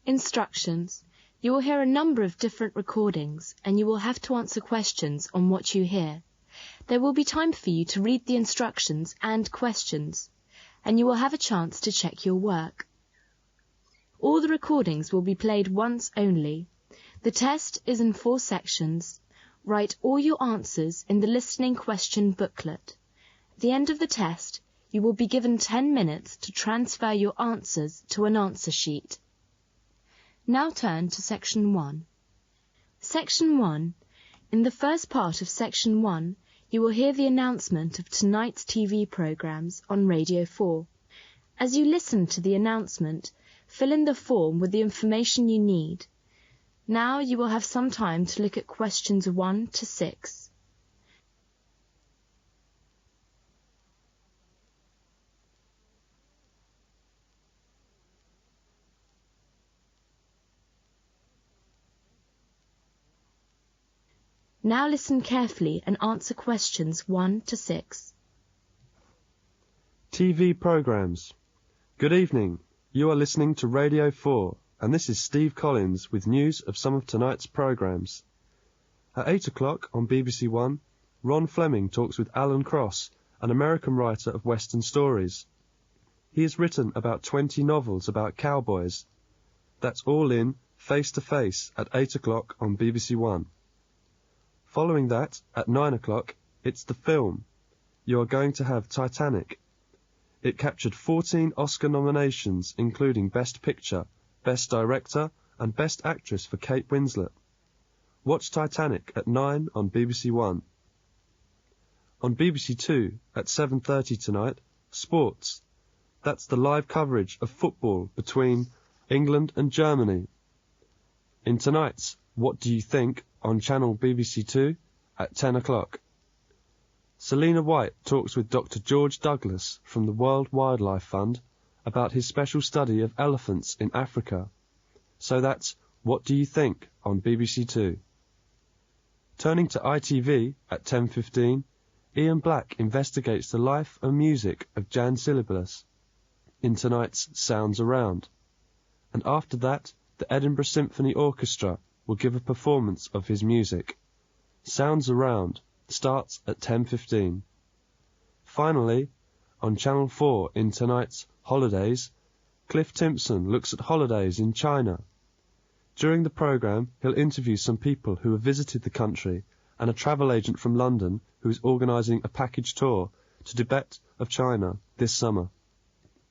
Instructions. You will hear a number of different recordings and you will have to answer questions on what you hear. There will be time for you to read the instructions and questions, and you will have a chance to check your work. All the recordings will be played once only. The test is in 4 sections. Write all your answers in the listening question booklet. At the end of the test, you will be given 10 minutes to transfer your answers to an answer sheet. Now turn to Section 1. Section 1. In the first part of Section 1, you will hear the announcement of tonight's TV programs on Radio 4. As you listen to the announcement, fill in the form with the information you need. Now you will have some time to look at questions 1 to 6. Now listen carefully and answer questions 1 to 6. TV programs. Good evening. You are listening to Radio 4, and this is Steve Collins with news of some of tonight's programs. At 8 o'clock on BBC One, Ron Fleming talks with Alan Cross, an American writer of Western stories. He has written about 20 novels about cowboys. That's all in Face to Face at 8 o'clock on BBC One. Following that, at 9 o'clock, it's the film. You are going to have Titanic. It captured 14 Oscar nominations, including Best Picture, Best Director, and Best Actress for Kate Winslet. Watch Titanic at 9 on BBC One. On BBC Two, at 7:30 tonight, Sports. That's the live coverage of football between England and Germany. In tonight's What Do You Think? On channel BBC Two at 10 o'clock. Selina White talks with Dr. George Douglas from the World Wildlife Fund about his special study of elephants in Africa. So that's What Do You Think? On BBC Two. Turning to ITV at 10:15, Ian Black investigates the life and music of Jan Syllabus in tonight's Sounds Around. And after that, the Edinburgh Symphony Orchestra will give a performance of his music. Sounds Around starts at 10:15. Finally, on Channel 4 in tonight's Holidays, Cliff Timpson looks at holidays in China. During the programme, he'll interview some people who have visited the country and a travel agent from London who is organising a package tour to Tibet of China this summer.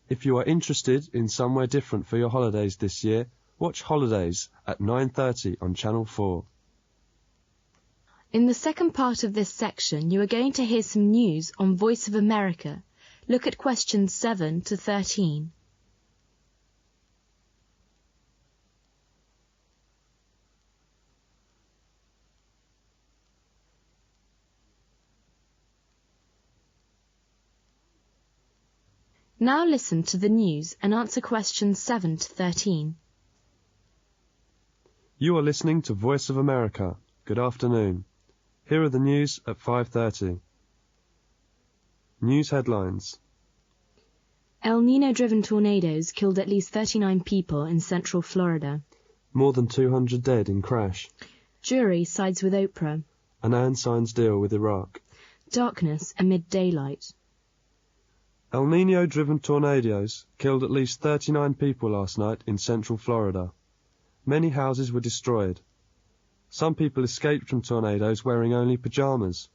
If you are interested in somewhere different for your holidays this year, watch Holidays at 9:30 on Channel 4. In the second part of this section, you are going to hear some news on Voice of America. Look at questions 7 to 13. Now listen to the news and answer questions 7 to 13. You are listening to Voice of America. Good afternoon. Here are the news at 5:30. News headlines. El Nino-driven tornadoes killed at least 39 people in central Florida. More than 200 dead in crash. Jury sides with Oprah. Annan signs deal with Iraq. Darkness amid daylight. El Nino-driven tornadoes killed at least 39 people last night in central Florida. Many houses were destroyed. Some people escaped from tornadoes wearing only pajamas.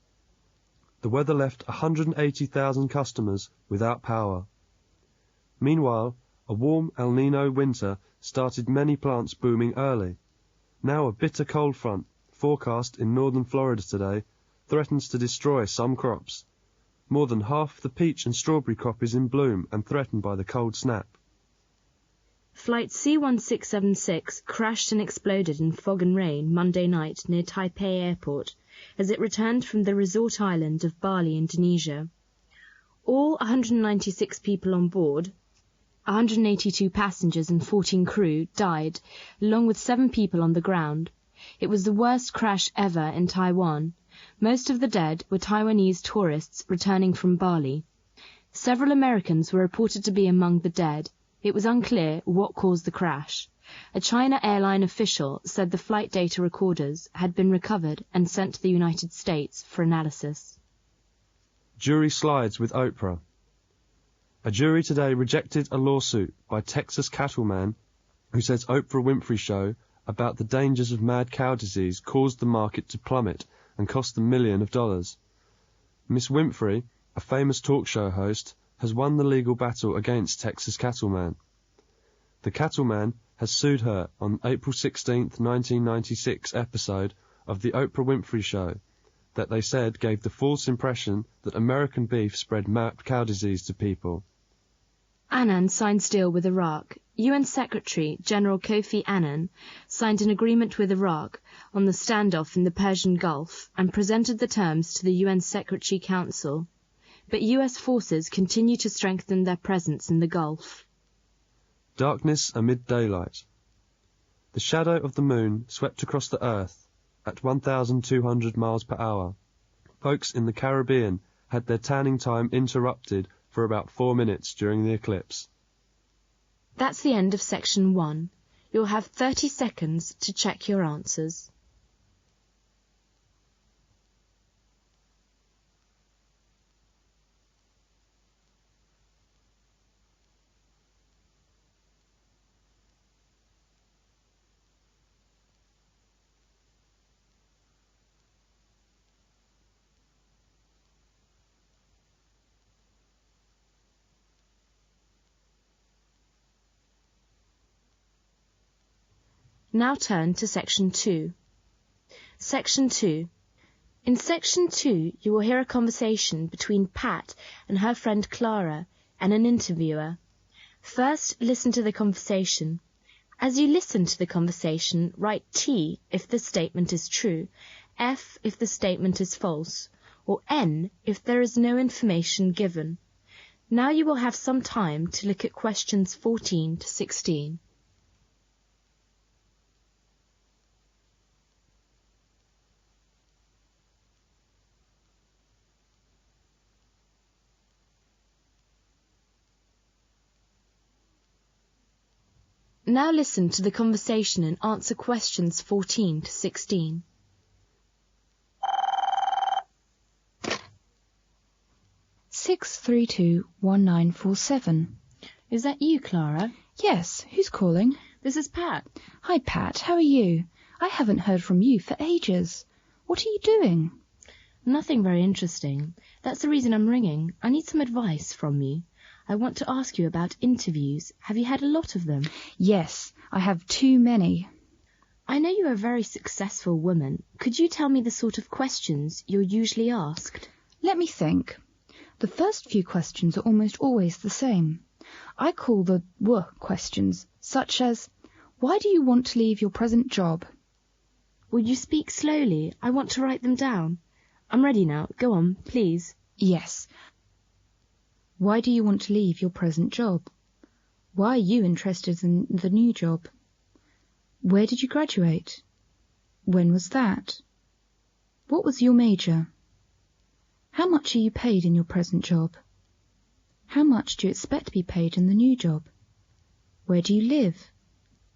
The weather left 180,000 customers without power. Meanwhile, a warm El Nino winter started many plants booming early. Now a bitter cold front, forecast in northern Florida today, threatens to destroy some crops. More than half the peach and strawberry crop is in bloom and threatened by the cold snap. Flight C-1676 crashed and exploded in fog and rain Monday night near Taipei Airport as it returned from the resort island of Bali, Indonesia. All 196 people on board, 182 passengers and 14 crew, died, along with 7 people on the ground. It was the worst crash ever in Taiwan. Most of the dead were Taiwanese tourists returning from Bali. Several Americans were reported to be among the dead. It was unclear what caused the crash. A China airline official said the flight data recorders had been recovered and sent to the United States for analysis. Jury slides with Oprah. A jury today rejected a lawsuit by Texas cattleman who says Oprah Winfrey Show about the dangers of mad cow disease caused the market to plummet and cost them millions of dollars. Miss Winfrey, a famous talk show host, has won the legal battle against Texas cattleman. The cattleman has sued her on April 16, 1996 episode of the Oprah Winfrey Show that they said gave the false impression that American beef spread mad cow disease to people. Annan signs deal with Iraq. UN Secretary General Kofi Annan signed an agreement with Iraq on the standoff in the Persian Gulf and presented the terms to the UN Secretary Council. But US forces continue to strengthen their presence in the Gulf. Darkness amid daylight. The shadow of the moon swept across the earth at 1,200 miles per hour. Folks in the Caribbean had their tanning time interrupted for about 4 minutes during the eclipse. That's the end of section 1. You'll have 30 seconds to check your answers. Now turn to Section 2. Section 2. In Section 2, you will hear a conversation between Pat and her friend Clara and an interviewer. First, listen to the conversation. As you listen to the conversation, write T if the statement is true, F if the statement is false, or N if there is no information given. Now you will have some time to look at questions 14 to 16. Now listen to the conversation and answer questions 14 to 16. Six 321947. Is that you, Clara? Yes, who's calling? This is Pat. Hi, Pat. How are you? I haven't heard from you for ages. What are you doing? Nothing very interesting. That's the reason I'm ringing. I need some advice from you. I want to ask you about interviews. Have you had a lot of them? Yes, I have too many. I know you're a very successful woman. Could you tell me the sort of questions you're usually asked? Let me think. The first few questions are almost always the same. I call the questions, such as, why do you want to leave your present job? Will you speak slowly? I want to write them down. I'm ready now. Go on, please. Yes. Why do you want to leave your present job? Why are you interested in the new job? Where did you graduate? When was that? What was your major? How much are you paid in your present job? How much do you expect to be paid in the new job? Where do you live?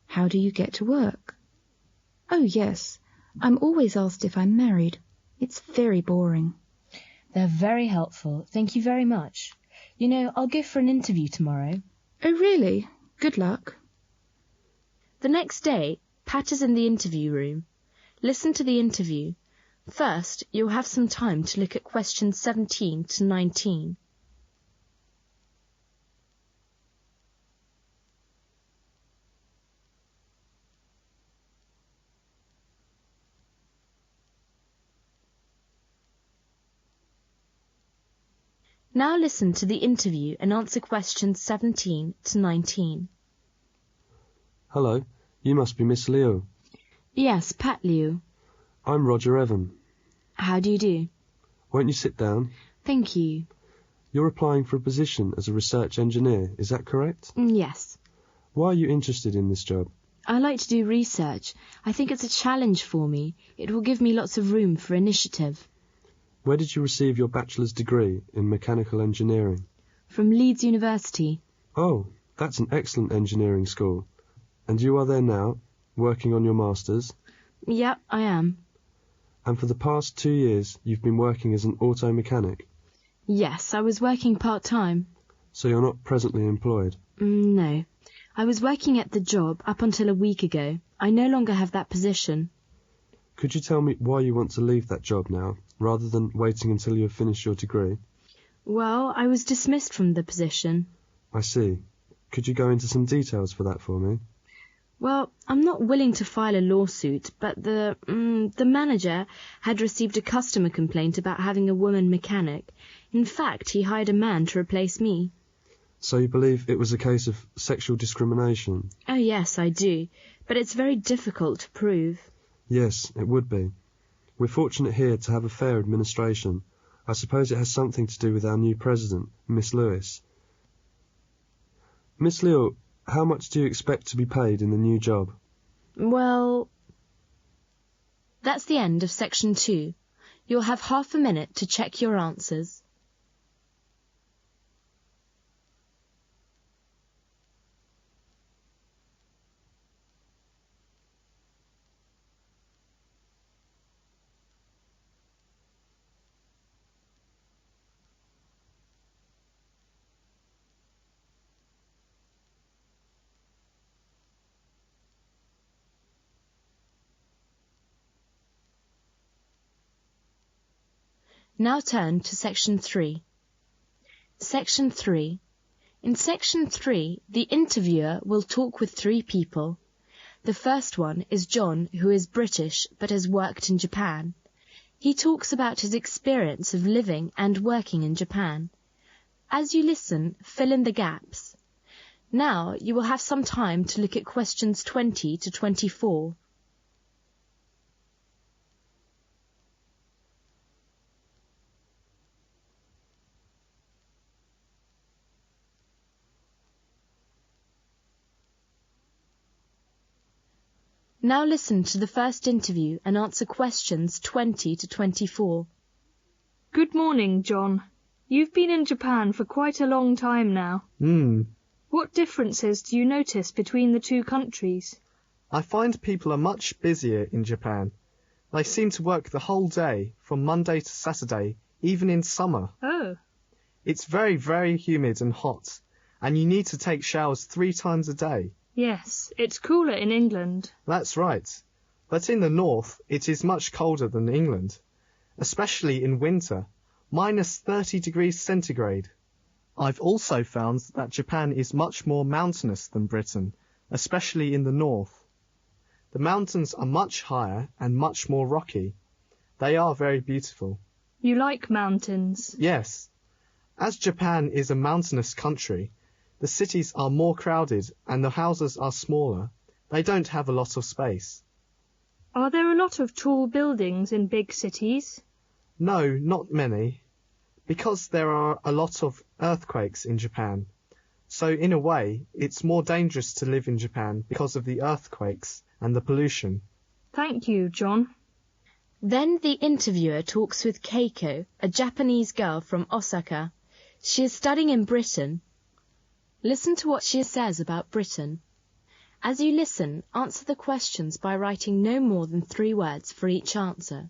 How do you get to work? Oh yes, I'm always asked if I'm married. It's very boring. They're very helpful. Thank you very much. You know, I'll go for an interview tomorrow. Oh really? Good luck. The next day, Pat is in the interview room. Listen to the interview. First, you'll have some time to look at questions 17 to 19. Now listen to the interview and answer questions 17 to 19. Hello, you must be Miss Liu. Yes, Pat Liu. I'm Roger Evan. How do you do? Won't you sit down? Thank you. You're applying for a position as a research engineer, is that correct? Yes. Why are you interested in this job? I like to do research. I think it's a challenge for me. It will give me lots of room for initiative. Where did you receive your bachelor's degree in mechanical engineering? From Leeds University. Oh, that's an excellent engineering school. And you are there now, working on your Masters? Yep, I am. And for the past 2 years, you've been working as an auto mechanic? Yes, I was working part-time. So you're not presently employed? No. I was working at the job up until a week ago. I no longer have that position. Could you tell me why you want to leave that job now, rather than waiting until you have finished your degree? Well, I was dismissed from the position. I see. Could you go into some details for that for me? Well, I'm not willing to file a lawsuit, but the manager had received a customer complaint about having a woman mechanic. In fact, he hired a man to replace me. So you believe it was a case of sexual discrimination? Oh yes, I do, but it's very difficult to prove. Yes, it would be. We're fortunate here to have a fair administration. I suppose it has something to do with our new president, Miss Lewis. Miss Liu, how much do you expect to be paid in the new job? Well, that's the end of section 2. You'll have half a minute to check your answers. Now turn to section 3. Section 3. In section 3, the interviewer will talk with 3 people. The first one is John, who is British but has worked in Japan. He talks about his experience of living and working in Japan. As you listen, fill in the gaps. Now you will have some time to look at questions 20 to 24. Now listen to the first interview and answer questions 20 to 24. Good morning, John. You've been in Japan for quite a long time now. What differences do you notice between the 2 countries? I find people are much busier in Japan. They seem to work the whole day, from Monday to Saturday, even in summer. Oh. It's very, very humid and hot, and you need to take showers 3 times a day. Yes, it's cooler in England. That's right. But in the north, it is much colder than England, especially in winter, minus 30 degrees centigrade. I've also found that Japan is much more mountainous than Britain, especially in the north. The mountains are much higher and much more rocky. They are very beautiful. You like mountains? Yes. As Japan is a mountainous country, the cities are more crowded and the houses are smaller. They don't have a lot of space. Are there a lot of tall buildings in big cities? No, not many, because there are a lot of earthquakes in Japan. So in a way, it's more dangerous to live in Japan because of the earthquakes and the pollution. Thank you, John. Then the interviewer talks with Keiko, a Japanese girl from Osaka. She is studying in Britain. Listen to what she says about Britain. As you listen, answer the questions by writing no more than 3 words for each answer.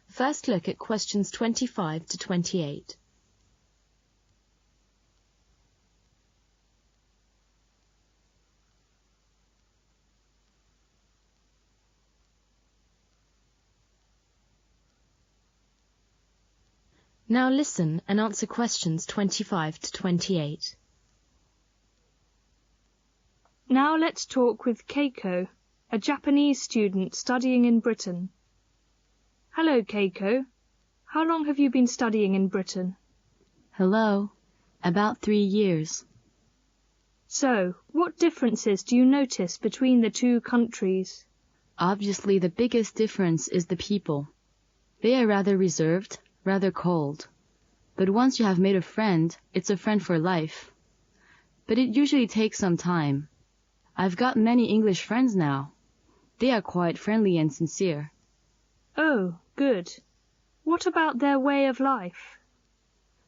First look at questions 25 to 28. Now listen and answer questions 25 to 28. Now let's talk with Keiko, a Japanese student studying in Britain. Hello, Keiko. How long have you been studying in Britain? Hello. About 3 years. So, what differences do you notice between the 2 countries? Obviously, the biggest difference is the people. They are rather reserved, rather cold. But once you have made a friend, it's a friend for life. But it usually takes some time. I've got many English friends now. They are quite friendly and sincere. Oh, good. What about their way of life?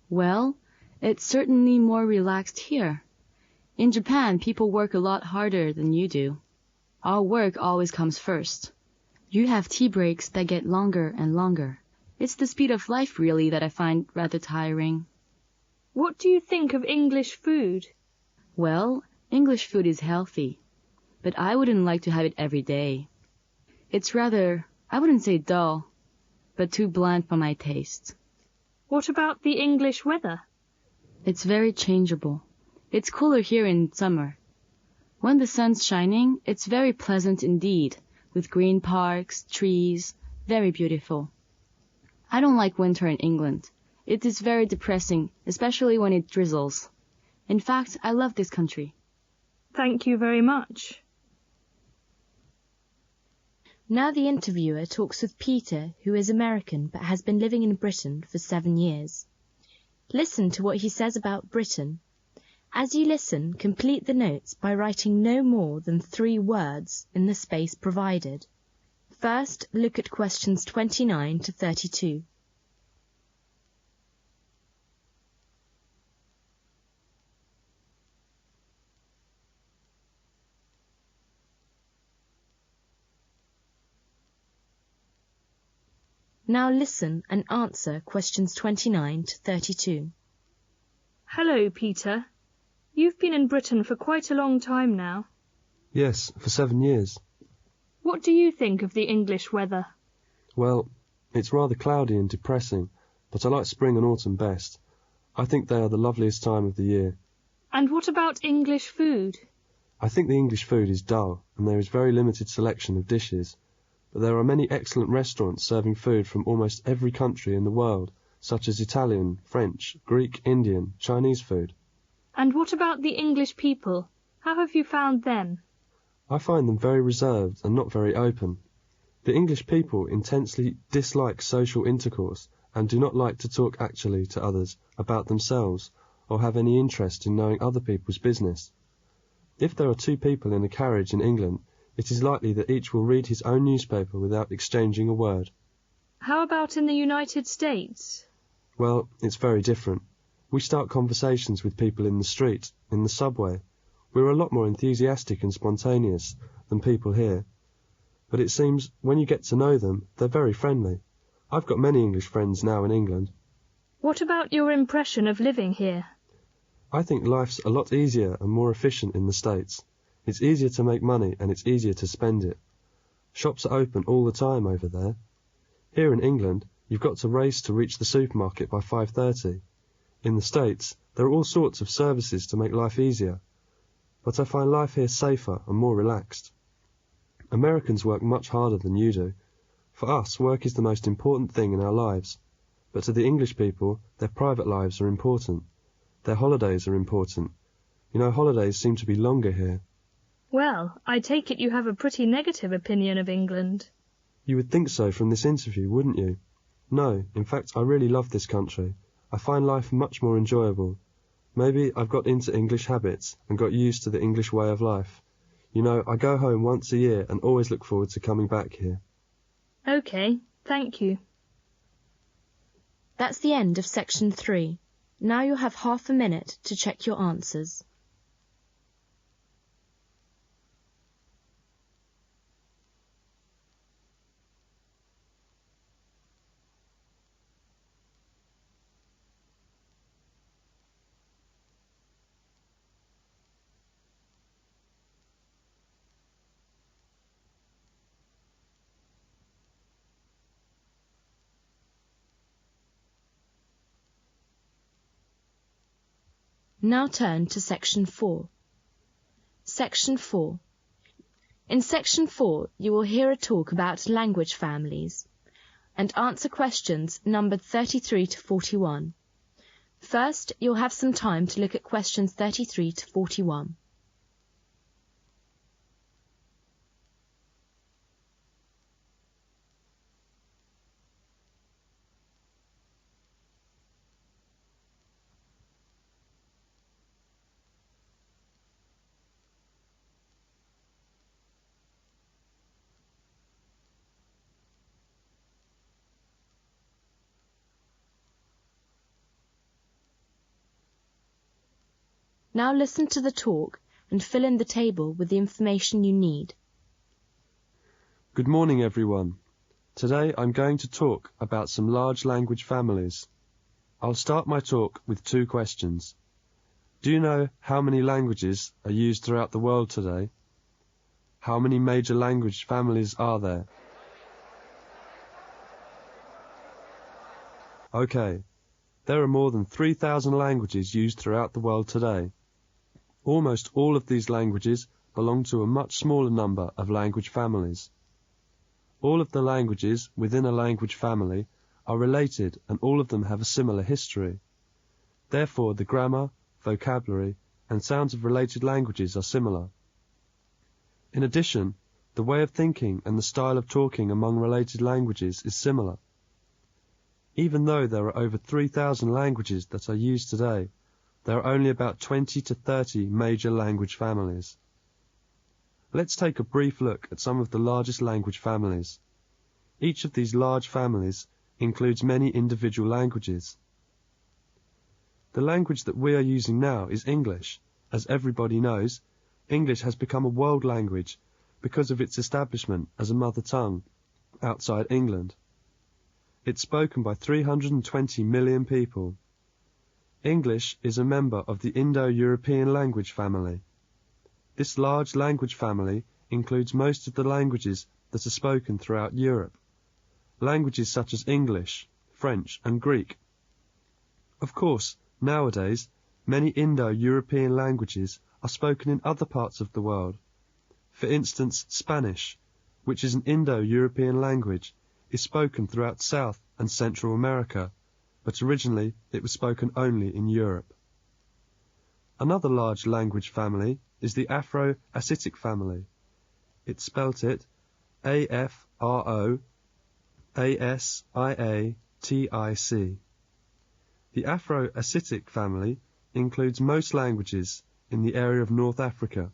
Well, it's certainly more relaxed here. In Japan, people work a lot harder than you do. Our work always comes first. You have tea breaks that get longer and longer. It's the speed of life, really, that I find rather tiring. What do you think of English food? Well, English food is healthy, but I wouldn't like to have it every day. It's rather, I wouldn't say dull, but too bland for my taste. What about the English weather? It's very changeable. It's cooler here in summer. When the sun's shining, it's very pleasant indeed, with green parks, trees, very beautiful. I don't like winter in England. It is very depressing, especially when it drizzles. In fact, I love this country. Thank you very much. Now the interviewer talks with Peter, who is American but has been living in Britain for 7 years. Listen to what he says about Britain. As you listen, complete the notes by writing no more than 3 words in the space provided. First, look at questions 29 to 32. Now listen and answer questions 29 to 32. Hello, Peter. You've been in Britain for quite a long time now. Yes, for 7 years. What do you think of the English weather? Well, it's rather cloudy and depressing, but I like spring and autumn best. I think they are the loveliest time of the year. And what about English food? I think the English food is dull, and there is very limited selection of dishes. But there are many excellent restaurants serving food from almost every country in the world, such as Italian, French, Greek, Indian, Chinese food. And what about the English people? How have you found them? I find them very reserved and not very open. The English people intensely dislike social intercourse and do not like to talk actually to others about themselves or have any interest in knowing other people's business. If there are 2 people in a carriage in England, it is likely that each will read his own newspaper without exchanging a word. How about in the United States? Well, it's very different. We start conversations with people in the street, in the subway. We're a lot more enthusiastic and spontaneous than people here. But it seems when you get to know them, they're very friendly. I've got many English friends now in England. What about your impression of living here? I think life's a lot easier and more efficient in the States. It's easier to make money and it's easier to spend it. Shops are open all the time over there. Here in England, you've got to race to reach the supermarket by 5:30. In the States, there are all sorts of services to make life easier. But I find life here safer and more relaxed. Americans work much harder than you do. For us, work is the most important thing in our lives. But to the English people, their private lives are important. Their holidays are important. You know, holidays seem to be longer here. Well, I take it you have a pretty negative opinion of England. You would think so from this interview, wouldn't you? No, in fact, I really love this country. I find life much more enjoyable. Maybe I've got into English habits and got used to the English way of life. You know, I go home once a year and always look forward to coming back here. OK, thank you. That's the end of section 3. Now you'll have half a minute to check your answers. Now turn to Section 4. Section 4. In Section 4, you will hear a talk about language families and answer questions numbered 33 to 41. First, you'll have some time to look at questions 33 to 41. Now listen to the talk and fill in the table with the information you need. Good morning, everyone. Today I'm going to talk about some large language families. I'll start my talk with 2 questions. Do you know how many languages are used throughout the world today? How many major language families are there? Okay, there are more than 3,000 languages used throughout the world today. Almost all of these languages belong to a much smaller number of language families. All of the languages within a language family are related and all of them have a similar history. Therefore, the grammar, vocabulary, and sounds of related languages are similar. In addition, the way of thinking and the style of talking among related languages is similar. Even though there are over 3,000 languages that are used today, there are only about 20 to 30 major language families. Let's take a brief look at some of the largest language families. Each of these large families includes many individual languages. The language that we are using now is English. As everybody knows, English has become a world language because of its establishment as a mother tongue outside England. It's spoken by 320 million people. English is a member of the Indo-European language family. This large language family includes most of the languages that are spoken throughout Europe. Languages such as English, French, and Greek. Of course, nowadays, many Indo-European languages are spoken in other parts of the world. For instance, Spanish, which is an Indo-European language, is spoken throughout South and Central America, but originally it was spoken only in Europe. Another large language family is the Afro-Asiatic family. It spelt it A-F-R-O-A-S-I-A-T-I-C. The Afro-Asiatic family includes most languages in the area of North Africa.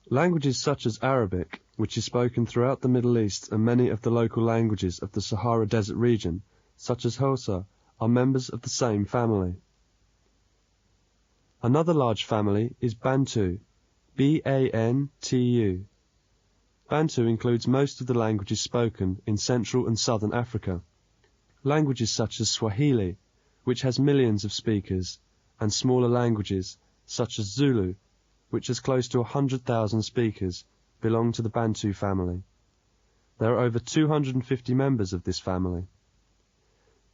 Languages such as Arabic, which is spoken throughout the Middle East, and many of the local languages of the Sahara Desert region, such as Hausa, are members of the same family. Another large family is Bantu, B-A-N-T-U. Bantu includes most of the languages spoken in Central and Southern Africa. Languages such as Swahili, which has millions of speakers, and smaller languages such as Zulu, which has close to 100,000 speakers, belong to the Bantu family. There are over 250 members of this family.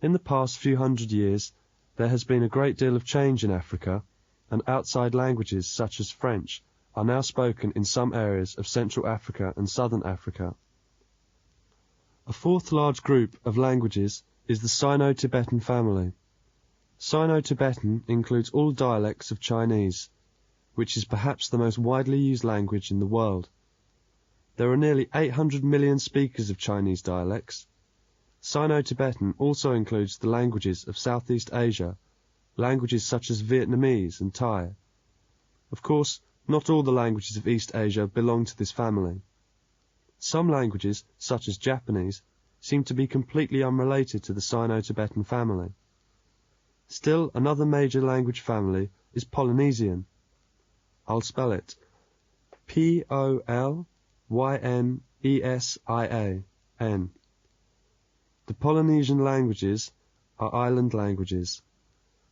In the past few hundred years, there has been a great deal of change in Africa, and outside languages such as French are now spoken in some areas of Central Africa and Southern Africa. A fourth large group of languages is the Sino-Tibetan family. Sino-Tibetan includes all dialects of Chinese, which is perhaps the most widely used language in the world. There are nearly 800 million speakers of Chinese dialects. Sino-Tibetan also includes the languages of Southeast Asia, languages such as Vietnamese and Thai. Of course, not all the languages of East Asia belong to this family. Some languages, such as Japanese, seem to be completely unrelated to the Sino-Tibetan family. Still, another major language family is Polynesian. I'll spell it P-O-L-Y-N-E-S-I-A-N. The Polynesian languages are island languages.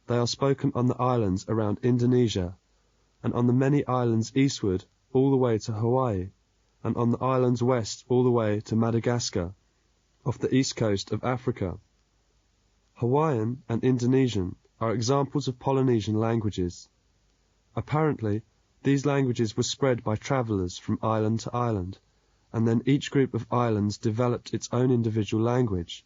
They are spoken on the islands around Indonesia, and on the many islands eastward all the way to Hawaii, and on the islands west all the way to Madagascar, off the east coast of Africa. Hawaiian and Indonesian are examples of Polynesian languages. Apparently, these languages were spread by travellers from island to island, and then each group of islands developed its own individual language.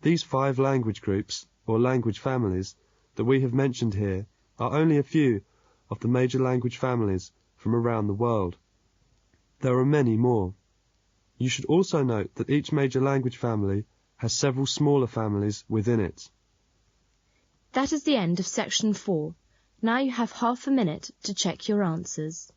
These 5 language groups, or language families, that we have mentioned here are only a few of the major language families from around the world. There are many more. You should also note that each major language family has several smaller families within it. That is the end of section 4. Now you have half a minute to check your answers.